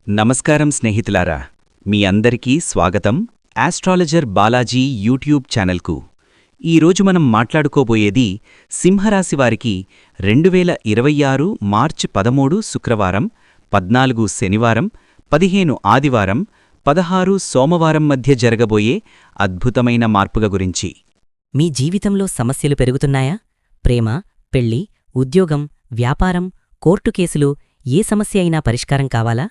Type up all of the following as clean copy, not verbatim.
నమస్కారం స్నేహితులారా, మీ అందరికీ స్వాగతం ఆస్ట్రాలజర్ బాలాజీ యూట్యూబ్ ఛానల్కు. ఈరోజు మనం మాట్లాడుకోబోయేది సింహరాశి వారికి 2026 మార్చి 13 శుక్రవారం, 14 శనివారం, 15 ఆదివారం, 16 సోమవారం మధ్య జరగబోయే అద్భుతమైన మార్పుల గురించి. మీ జీవితంలో సమస్యలు పెరుగుతున్నాయా? ప్రేమ, పెళ్లి, ఉద్యోగం, వ్యాపారం, కోర్టు కేసులు, ఏ సమస్య అయినా పరిష్కారం కావాలా?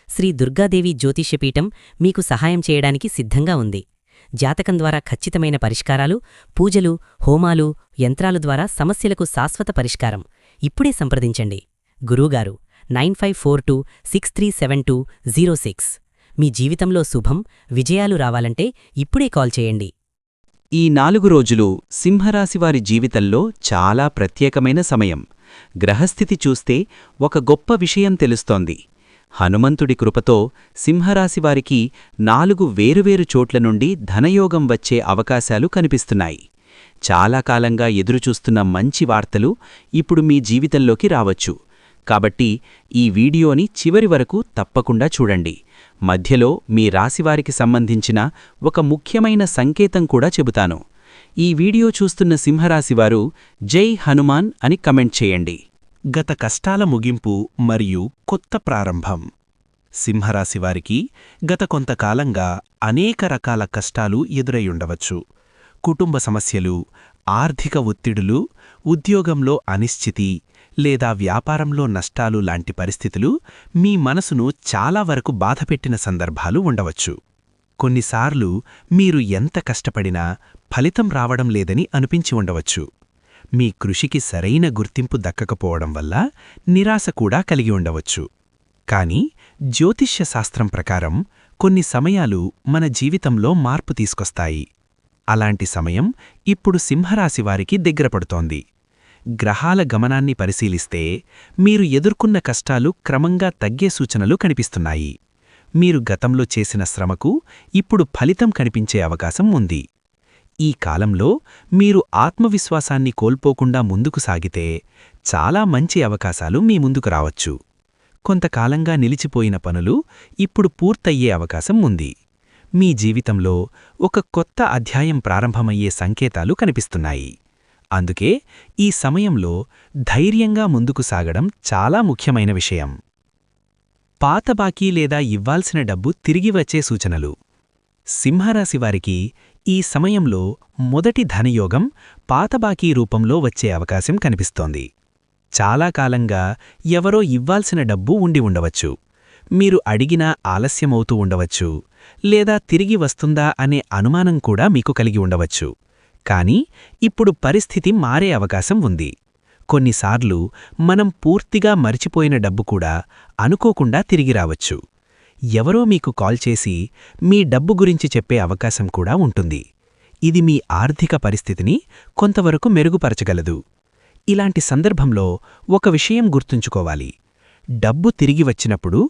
శ్రీ దుర్గాదేవి జ్యోతిష్యపీఠం మీకు సహాయం చేయడానికి సిద్ధంగా ఉంది. జాతకం ద్వారా ఖచ్చితమైన పరిష్కారాలు, పూజలు, హోమాలు, యంత్రాలు ద్వారా సమస్యలకు శాశ్వత పరిష్కారం. ఇప్పుడే సంప్రదించండి. గురువుగారు 9542637206. మీ జీవితంలో శుభం, విజయాలు రావాలంటే ఇప్పుడే కాల్ చేయండి. ఈ 4 రోజులు సింహరాశివారి జీవితంలో చాలా ప్రత్యేకమైన సమయం. గ్రహస్థితి చూస్తే ఒక గొప్ప విషయం తెలుస్తోంది. హనుమంతుడి కృపతో సింహరాశివారికి 4 వేరువేరు చోట్ల నుండి ధనయోగం వచ్చే అవకాశాలు కనిపిస్తున్నాయి. చాలా కాలంగా ఎదురుచూస్తున్న మంచి వార్తలు ఇప్పుడు మీ జీవితంలోకి రావచ్చు. కాబట్టి ఈ వీడియోని చివరి వరకు తప్పకుండా చూడండి. మధ్యలో మీ రాశివారికి సంబంధించిన ఒక ముఖ్యమైన సంకేతం కూడా చెబుతాను. ఈ వీడియో చూస్తున్న సింహరాశివారు జై హనుమాన్ అని కమెంట్ చేయండి. గత కష్టాల ముగింపు మరియు కొత్త ప్రారంభం. సింహరాశివారికి గత కొంతకాలంగా అనేక రకాల కష్టాలు ఎదురయ్యుండవచ్చు. కుటుంబ సమస్యలు, ఆర్థిక ఒత్తిడులు, ఉద్యోగంలో అనిశ్చితి లేదా వ్యాపారంలో నష్టాలు లాంటి పరిస్థితులు మీ మనసును చాలా వరకు బాధపెట్టిన సందర్భాలు ఉండవచ్చు. కొన్నిసార్లు మీరు ఎంత కష్టపడినా ఫలితం రావడం లేదని అనిపించి ఉండవచ్చు. మీ కృషికి సరైన గుర్తింపు దక్కకపోవడం వల్ల నిరాశ కూడా కలిగి ఉండవచ్చు. కానీ జ్యోతిష్య శాస్త్రం ప్రకారం కొన్ని సమయాలు మన జీవితంలో మార్పు తీసుకొస్తాయి. అలాంటి సమయం ఇప్పుడు సింహరాశివారికి దగ్గరపడుతోంది. గ్రహాల గమనాన్ని పరిశీలిస్తే మీరు ఎదుర్కొన్న కష్టాలు క్రమంగా తగ్గే సూచనలు కనిపిస్తున్నాయి. మీరు గతంలో చేసిన శ్రమకు ఇప్పుడు ఫలితం కనిపించే అవకాశం ఉంది. ఈ కాలంలో మీరు ఆత్మవిశ్వాసాన్ని కోల్పోకుండా ముందుకు సాగితే చాలా మంచి అవకాశాలు మీ ముందుకు రావచ్చు. కొంతకాలంగా నిలిచిపోయిన పనులు ఇప్పుడు పూర్తయ్యే అవకాశం ఉంది. మీ జీవితంలో ఒక కొత్త అధ్యాయం ప్రారంభమయ్యే సంకేతాలు కనిపిస్తున్నాయి. అందుకే ఈ సమయంలో ధైర్యంగా ముందుకు సాగడం చాలా ముఖ్యమైన విషయం. పాత బాకీ లేదా ఇవ్వాల్సిన డబ్బు తిరిగి వచ్చే సూచనలు. సింహరాశివారికి ఈ సమయంలో మొదటి ధనయోగం పాత బాకీ రూపంలో వచ్చే అవకాశం కనిపిస్తోంది. చాలా కాలంగా ఎవరో ఇవ్వాల్సిన డబ్బు ఉండి ఉండవచ్చు. మీరు అడిగినా ఆలస్యమవుతూ ఉండవచ్చు, లేదా తిరిగి వస్తుందా అనే అనుమానం కూడా మీకు కలిగి ఉండవచ్చు. కానీ ఇప్పుడు పరిస్థితి మారే అవకాశం ఉంది. కొన్నిసార్లు మనం పూర్తిగా మరిచిపోయిన డబ్బు కూడా అనుకోకుండా తిరిగి రావచ్చు. ఎవరో మీకు కాల్ చేసి మీ డబ్బు గురించి చెప్పే అవకాశం కూడా ఉంటుంది. ఇది మీ ఆర్థిక పరిస్థితిని కొంతవరకు మెరుగుపరచగలదు. ఇలాంటి సందర్భంలో ఒక విషయం గుర్తుంచుకోవాలి. డబ్బు తిరిగి వచ్చినప్పుడు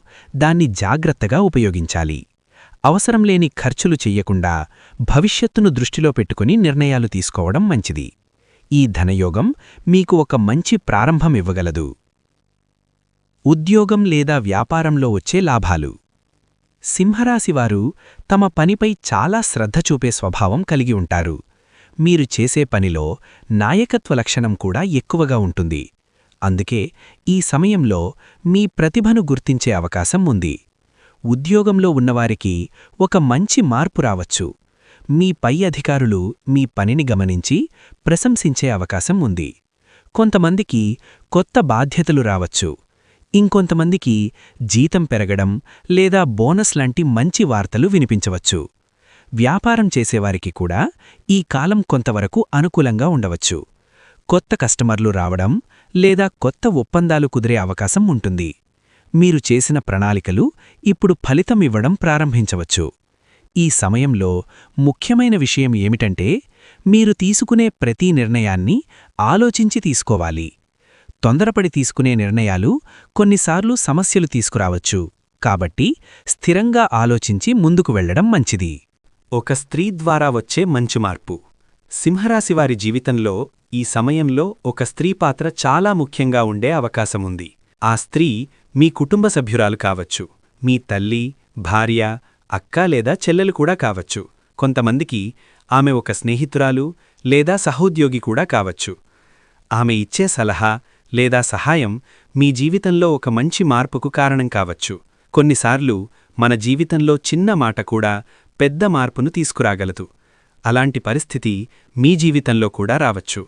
దాన్ని జాగ్రత్తగా ఉపయోగించాలి. అవసరం లేని ఖర్చులు చెయ్యకుండా భవిష్యత్తును దృష్టిలో పెట్టుకుని నిర్ణయాలు తీసుకోవడం మంచిది. ఈ ధనయోగం మీకు ఒక మంచి ప్రారంభం ఇవ్వగలదు. ఉద్యోగం లేదా వ్యాపారంలో వచ్చే లాభాలు. సింహరాశివారు తమ పనిపై చాలా శ్రద్ధ చూపే స్వభావం కలిగి ఉంటారు. మీరు చేసే పనిలో నాయకత్వ లక్షణం కూడా ఎక్కువగా ఉంటుంది. అందుకే ఈ సమయంలో మీ ప్రతిభను గుర్తించే అవకాశం ఉంది. ఉద్యోగంలో ఉన్నవారికి ఒక మంచి మార్పు రావచ్చు. మీ పై అధికారులు మీ పనిని గమనించి ప్రశంసించే అవకాశం ఉంది. కొంతమందికి కొత్త బాధ్యతలు రావచ్చు. ఇంకొంతమందికి జీతం పెరగడం లేదా బోనస్ లాంటి మంచి వార్తలు వినిపించవచ్చు. వ్యాపారం చేసేవారికి కూడా ఈ కాలం కొంతవరకు అనుకూలంగా ఉండవచ్చు. కొత్త కస్టమర్లు రావడం లేదా కొత్త ఒప్పందాలు కుదిరే అవకాశం ఉంటుంది. మీరు చేసిన ప్రణాళికలు ఇప్పుడు ఫలితం ఇవ్వడం ప్రారంభించవచ్చు. ఈ సమయంలో ముఖ్యమైన విషయం ఏమిటంటే మీరు తీసుకునే ప్రతి నిర్ణయాన్ని ఆలోచించి తీసుకోవాలి. తొందరపడి తీసుకునే నిర్ణయాలు కొన్నిసార్లు సమస్యలు తీసుకురావచ్చు. కాబట్టి స్థిరంగా ఆలోచించి ముందుకు వెళ్లడం మంచిది. ఒక స్త్రీ ద్వారా వచ్చే మంచి మార్పు. సింహరాశివారి జీవితంలో ఈ సమయంలో ఒక స్త్రీ పాత్ర చాలా ముఖ్యంగా ఉండే అవకాశముంది. ఆ స్త్రీ మీ కుటుంబ సభ్యురాలు కావచ్చు, మీ తల్లి, భార్య, అక్క లేదా చెల్లెలు కూడా కావచ్చు. కొంతమందికి ఆమె ఒక స్నేహితురాలు లేదా సహోద్యోగి కూడా కావచ్చు. ఆమె ఇచ్చే సలహా లేదా సహాయం మీ జీవితంలో ఒక మంచి మార్పుకు కారణం కావచ్చు. కొన్నిసార్లు మన జీవితంలో చిన్న మాట కూడా పెద్ద మార్పును తీసుకురాగలదు. అలాంటి పరిస్థితి మీ జీవితంలో కూడా రావచ్చు.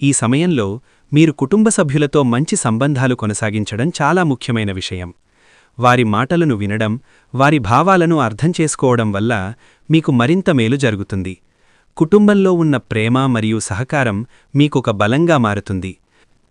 ఈ సమయంలో మీరు కుటుంబ సభ్యులతో మంచి సంబంధాలు కొనసాగించడం చాలా ముఖ్యమైన విషయం. వారి మాటలను వినడం, వారి భావాలను అర్థం చేసుకోవడం వల్ల మీకు మరింత మేలు జరుగుతుంది. కుటుంబంలో ఉన్న ప్రేమ మరియు సహకారం మీకొక బలంగా మారుతుంది.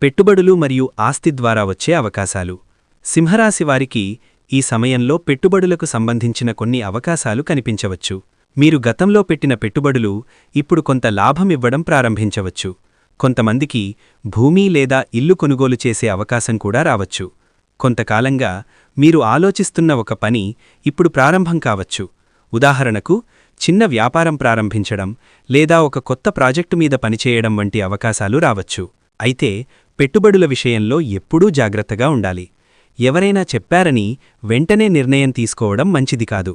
పెట్టుబడులు మరియు ఆస్తి ద్వారా వచ్చే అవకాశాలు. సింహరాశివారికి ఈ సమయంలో పెట్టుబడులకు సంబంధించిన కొన్ని అవకాశాలు కనిపించవచ్చు. మీరు గతంలో పెట్టిన పెట్టుబడులు ఇప్పుడు కొంత లాభమివ్వడం ప్రారంభించవచ్చు. కొంతమందికి భూమి లేదా ఇల్లు కొనుగోలు చేసే అవకాశం కూడా రావచ్చు. కొంతకాలంగా మీరు ఆలోచిస్తున్న ఒక పని ఇప్పుడు ప్రారంభం కావచ్చు. ఉదాహరణకు, చిన్న వ్యాపారం ప్రారంభించడం లేదా ఒక కొత్త ప్రాజెక్టు మీద పనిచేయడం వంటి అవకాశాలు రావచ్చు. అయితే పెట్టుబడుల విషయంలో ఎప్పుడూ జాగ్రత్తగా ఉండాలి. ఎవరైనా చెప్పారని వెంటనే నిర్ణయం తీసుకోవడం మంచిది కాదు.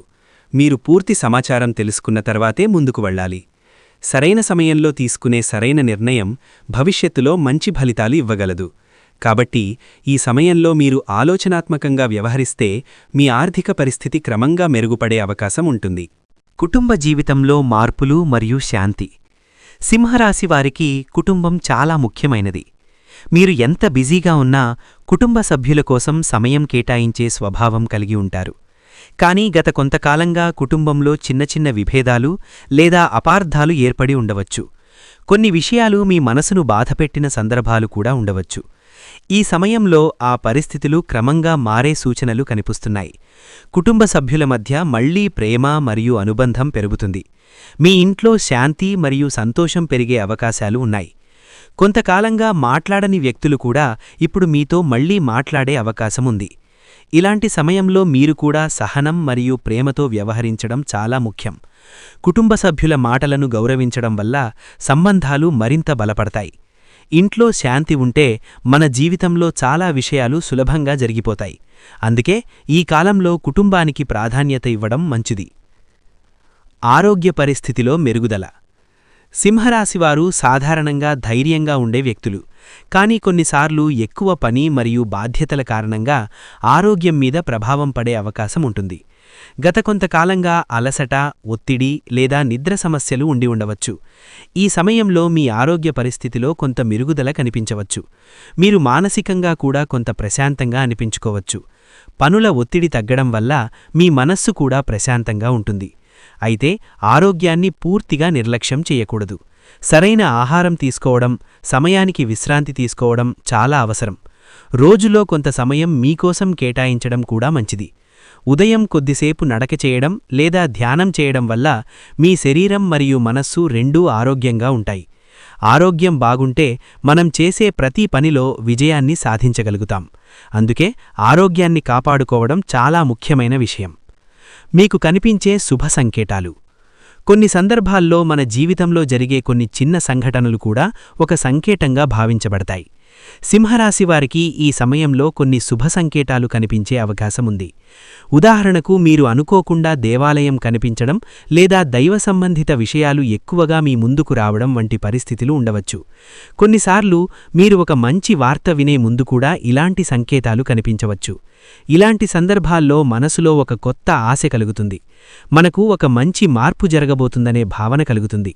మీరు పూర్తి సమాచారం తెలుసుకున్న తర్వాతే ముందుకు వెళ్ళాలి. సరైన సమయంలో తీసుకునే సరైన నిర్ణయం భవిష్యత్తులో మంచి ఫలితాలు ఇవ్వగలదు. కాబట్టి ఈ సమయంలో మీరు ఆలోచనాత్మకంగా వ్యవహరిస్తే మీ ఆర్థిక పరిస్థితి క్రమంగా మెరుగుపడే అవకాశం ఉంటుంది. కుటుంబ జీవితంలో మార్పులు మరియు శాంతి. సింహరాశివారికి కుటుంబం చాలా ముఖ్యమైనది. మీరు ఎంత బిజీగా ఉన్నా కుటుంబ సభ్యుల కోసం సమయం కేటాయించే స్వభావం కలిగి ఉంటారు. కానీ గత కొంతకాలంగా కుటుంబంలో చిన్న చిన్న విభేదాలు లేదా అపార్థాలు ఏర్పడి ఉండవచ్చు. కొన్ని విషయాలు మీ మనసును బాధపెట్టిన సందర్భాలు కూడా ఉండవచ్చు. ఈ సమయంలో ఆ పరిస్థితులు క్రమంగా మారే సూచనలు కనిపిస్తున్నాయి. కుటుంబ సభ్యుల మధ్య మళ్లీ ప్రేమ మరియు అనుబంధం పెరుగుతుంది. మీ ఇంట్లో శాంతి మరియు సంతోషం పెరిగే అవకాశాలు ఉన్నాయి. కొంతకాలంగా మాట్లాడని వ్యక్తులు కూడా ఇప్పుడు మీతో మళ్లీ మాట్లాడే అవకాశముంది. ఇలాంటి సమయంలో మీరు కూడా సహనం మరియు ప్రేమతో వ్యవహరించడం చాలా ముఖ్యం. కుటుంబ సభ్యుల మాటలను గౌరవించడం వల్ల సంబంధాలు మరింత బలపడతాయి. ఇంట్లో శాంతి ఉంటే మన జీవితంలో చాలా విషయాలు సులభంగా జరిగిపోతాయి. అందుకే ఈ కాలంలో కుటుంబానికి ప్రాధాన్యత ఇవ్వడం మంచిది. ఆరోగ్య పరిస్థితిలో మెరుగుదల. సింహరాశివారు సాధారణంగా ధైర్యంగా ఉండే వ్యక్తులు. కానీ కొన్నిసార్లు ఎక్కువ పని మరియు బాధ్యతల కారణంగా ఆరోగ్యం మీద ప్రభావం పడే అవకాశం ఉంటుంది. గత కొంతకాలంగా అలసట, ఒత్తిడి లేదా నిద్ర సమస్యలు ఉండి ఉండవచ్చు. ఈ సమయంలో మీ ఆరోగ్య పరిస్థితిలో కొంత మెరుగుదల కనిపించవచ్చు. మీరు మానసికంగా కూడా కొంత ప్రశాంతంగా అనిపించుకోవచ్చు. పనుల ఒత్తిడి తగ్గడం వల్ల మీ మనస్సు కూడా ప్రశాంతంగా ఉంటుంది. అయితే ఆరోగ్యాన్ని పూర్తిగా నిర్లక్ష్యం చేయకూడదు. సరైన ఆహారం తీసుకోవడం, సమయానికి విశ్రాంతి తీసుకోవడం చాలా అవసరం. రోజులో కొంత సమయం మీకోసం కేటాయించడం కూడా మంచిది. ఉదయం కొద్దిసేపు నడక చేయడం లేదా ధ్యానం చేయడం వల్ల మీ శరీరం మరియు మనస్సు రెండూ ఆరోగ్యంగా ఉంటాయి. ఆరోగ్యం బాగుంటే మనం చేసే ప్రతి పనిలో విజయాన్ని సాధించగలుగుతాం. అందుకే ఆరోగ్యాన్ని కాపాడుకోవడం చాలా ముఖ్యమైన విషయం. మీకు కనిపించే శుభ సంకేతాలు. కొన్ని సందర్భాల్లో మన జీవితంలో జరిగే కొన్ని చిన్న సంఘటనలు కూడా ఒక సంకేతంగా భావించబడతాయి. సింహరాశివారికి ఈ సమయంలో కొన్ని శుభ సంకేతాలు కనిపించే అవకాశముంది. ఉదాహరణకు, మీరు అనుకోకుండా దేవాలయం కనిపించడం లేదా దైవ సంబంధిత విషయాలు ఎక్కువగా మీ ముందుకు రావడం వంటి పరిస్థితులు ఉండవచ్చు. కొన్నిసార్లు మీరు ఒక మంచి వార్త వినే ముందు కూడా ఇలాంటి సంకేతాలు కనిపించవచ్చు. ఇలాంటి సందర్భాల్లో మనసులో ఒక కొత్త ఆశ కలుగుతుంది. మనకు ఒక మంచి మార్పు జరగబోతుందనే భావన కలుగుతుంది.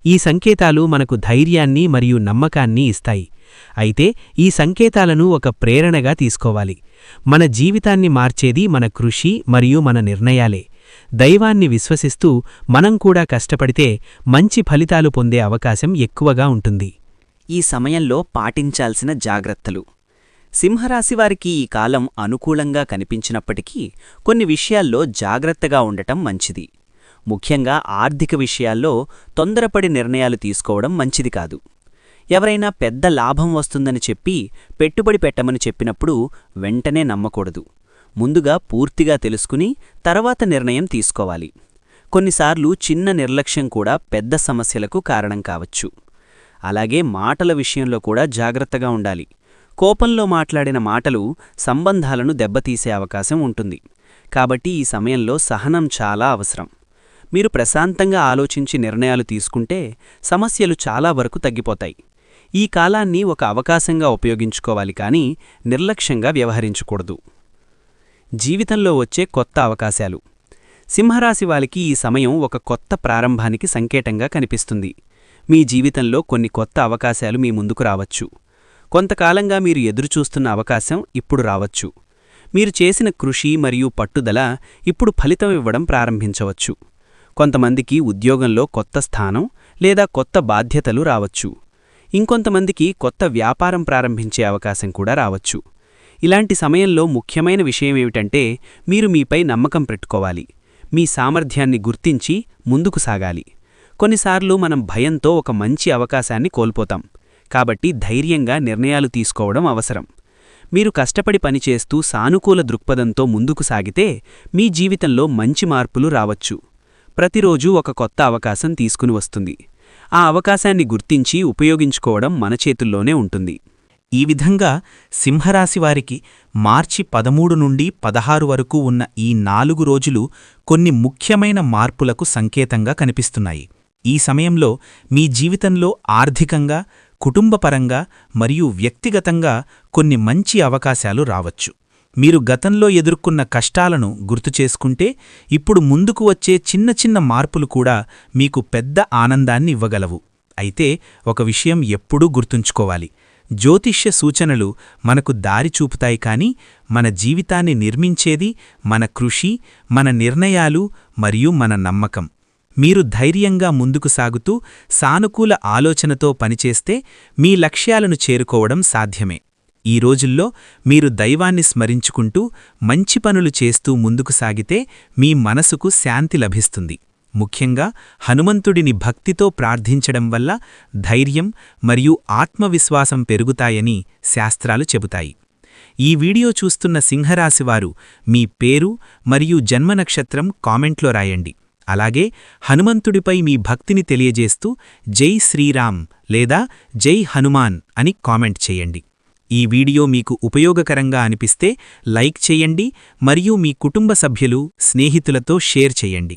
ఈ సంకేతాలు మనకు ధైర్యాన్ని మరియు నమ్మకాన్ని ఇస్తాయి. అయితే ఈ సంకేతాలను ఒక ప్రేరణగా తీసుకోవాలి. మన జీవితాన్ని మార్చేది మన కృషి మరియు మన నిర్ణయాలే. దైవాన్ని విశ్వసిస్తూ మనం కూడా కష్టపడితే మంచి ఫలితాలు పొందే అవకాశం ఎక్కువగా ఉంటుంది. ఈ సమయంలో పాటించాల్సిన జాగ్రత్తలు. సింహరాశివారికి ఈ కాలం అనుకూలంగా కనిపించినప్పటికీ కొన్ని విషయాల్లో జాగ్రత్తగా ఉండటం మంచిది. ముఖ్యంగా ఆర్థిక విషయాల్లో తొందరపడి నిర్ణయాలు తీసుకోవడం మంచిది కాదు. ఎవరైనా పెద్ద లాభం వస్తుందని చెప్పి పెట్టుబడి పెట్టమని చెప్పినప్పుడు వెంటనే నమ్మకూడదు. ముందుగా పూర్తిగా తెలుసుకుని తర్వాత నిర్ణయం తీసుకోవాలి. కొన్నిసార్లు చిన్న నిర్లక్ష్యం కూడా పెద్ద సమస్యలకు కారణం కావచ్చు. అలాగే మాటల విషయంలో కూడా జాగ్రత్తగా ఉండాలి. కోపంలో మాట్లాడిన మాటలు సంబంధాలను దెబ్బతీసే అవకాశం ఉంటుంది. కాబట్టి ఈ సమయంలో సహనం చాలా అవసరం. మీరు ప్రశాంతంగా ఆలోచించి నిర్ణయాలు తీసుకుంటే సమస్యలు చాలా వరకు తగ్గిపోతాయి. ఈ కాలాన్ని ఒక అవకాశంగా ఉపయోగించుకోవాలి కానీ నిర్లక్ష్యంగా వ్యవహరించకూడదు. జీవితంలో వచ్చే కొత్త అవకాశాలు. సింహరాశి వారికి ఈ సమయం ఒక కొత్త ప్రారంభానికి సంకేతంగా కనిపిస్తుంది. మీ జీవితంలో కొన్ని కొత్త అవకాశాలు మీ ముందుకు రావచ్చు. కొంతకాలంగా మీరు ఎదురుచూస్తున్న అవకాశం ఇప్పుడు రావచ్చు. మీరు చేసిన కృషి మరియు పట్టుదల ఇప్పుడు ఫలితం ఇవ్వడం ప్రారంభించవచ్చు. కొంతమందికి ఉద్యోగంలో కొత్త స్థానం లేదా కొత్త బాధ్యతలు రావచ్చు. ఇంకొంతమందికి కొత్త వ్యాపారం ప్రారంభించే అవకాశం కూడా రావచ్చు. ఇలాంటి సమయంలో ముఖ్యమైన విషయమేమిటంటే మీరు మీపై నమ్మకం పెట్టుకోవాలి. మీ సామర్థ్యాన్ని గుర్తించి ముందుకు సాగాలి. కొన్నిసార్లు మనం భయంతో ఒక మంచి అవకాశాన్ని కోల్పోతాం. కాబట్టి ధైర్యంగా నిర్ణయాలు తీసుకోవడం అవసరం. మీరు కష్టపడి పనిచేస్తూ సానుకూల దృక్పథంతో ముందుకు సాగితే మీ జీవితంలో మంచి మార్పులు రావచ్చు. ప్రతిరోజూ ఒక కొత్త అవకాశం తీసుకుని వస్తుంది. ఆ అవకాశాన్ని గుర్తించి ఉపయోగించుకోవడం మన చేతుల్లోనే ఉంటుంది. ఈ విధంగా సింహరాశివారికి మార్చి 13 నుండి 16 వరకు ఉన్న ఈ 4 రోజులు కొన్ని ముఖ్యమైన మార్పులకు సంకేతంగా కనిపిస్తున్నాయి. ఈ సమయంలో మీ జీవితంలో ఆర్థికంగా, కుటుంబపరంగా మరియు వ్యక్తిగతంగా కొన్ని మంచి అవకాశాలు రావచ్చు. మీరు గతంలో ఎదుర్కొన్న కష్టాలను గుర్తుచేసుకుంటే ఇప్పుడు ముందుకు వచ్చే చిన్న చిన్న మార్పులు కూడా మీకు పెద్ద ఆనందాన్ని ఇవ్వగలవు. అయితే ఒక విషయం ఎప్పుడూ గుర్తుంచుకోవాలి. జ్యోతిష్య సూచనలు మనకు దారి చూపుతాయి కానీ మన జీవితాన్ని నిర్మించేది మన కృషి, మన నిర్ణయాలు మరియు మన నమ్మకం. మీరు ధైర్యంగా ముందుకు సాగుతూ సానుకూల ఆలోచనతో పనిచేస్తే మీ లక్ష్యాలను చేరుకోవడం సాధ్యమే. ఈ రోజుల్లో మీరు దైవాన్ని స్మరించుకుంటూ మంచి పనులు చేస్తూ ముందుకు సాగితే మీ మనసుకు శాంతి లభిస్తుంది. ముఖ్యంగా హనుమంతుడిని భక్తితో ప్రార్థించడం వల్ల ధైర్యం మరియు ఆత్మవిశ్వాసం పెరుగుతాయని శాస్త్రాలు చెబుతాయి. ఈ వీడియో చూస్తున్న సింహరాశివారు మీ పేరు మరియు జన్మనక్షత్రం కామెంట్లో రాయండి. అలాగే హనుమంతుడిపై మీ భక్తిని తెలియజేస్తూ జై శ్రీరామ్ లేదా జై హనుమాన్ అని కామెంట్ చేయండి. ఈ వీడియో మీకు ఉపయోగకరంగా అనిపిస్తే లైక్ చేయండి మరియు మీ కుటుంబ సభ్యులు, స్నేహితులతో షేర్ చేయండి.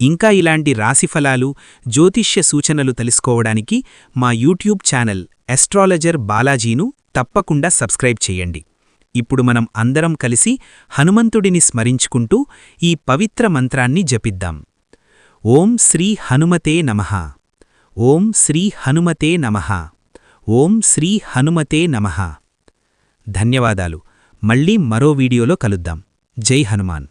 ఇంకా ఇలాంటి రాశిఫలాలు, జ్యోతిష్య సూచనలు తెలుసుకోవడానికి మా యూట్యూబ్ ఛానల్ ఎస్ట్రాలజర్ బాలాజీను తప్పకుండా సబ్స్క్రైబ్ చేయండి. ఇప్పుడు మనం అందరం కలిసి హనుమంతుడిని స్మరించుకుంటూ ఈ పవిత్ర మంత్రాన్ని జపిద్దాం. ఓం శ్రీ హనుమతే నమః. ఓం శ్రీ హనుమతే నమః. ఓం శ్రీ హనుమతే నమః. ధన్యవాదాలు. మళ్ళీ మరో వీడియోలో కలుద్దాం. జై హనుమాన్.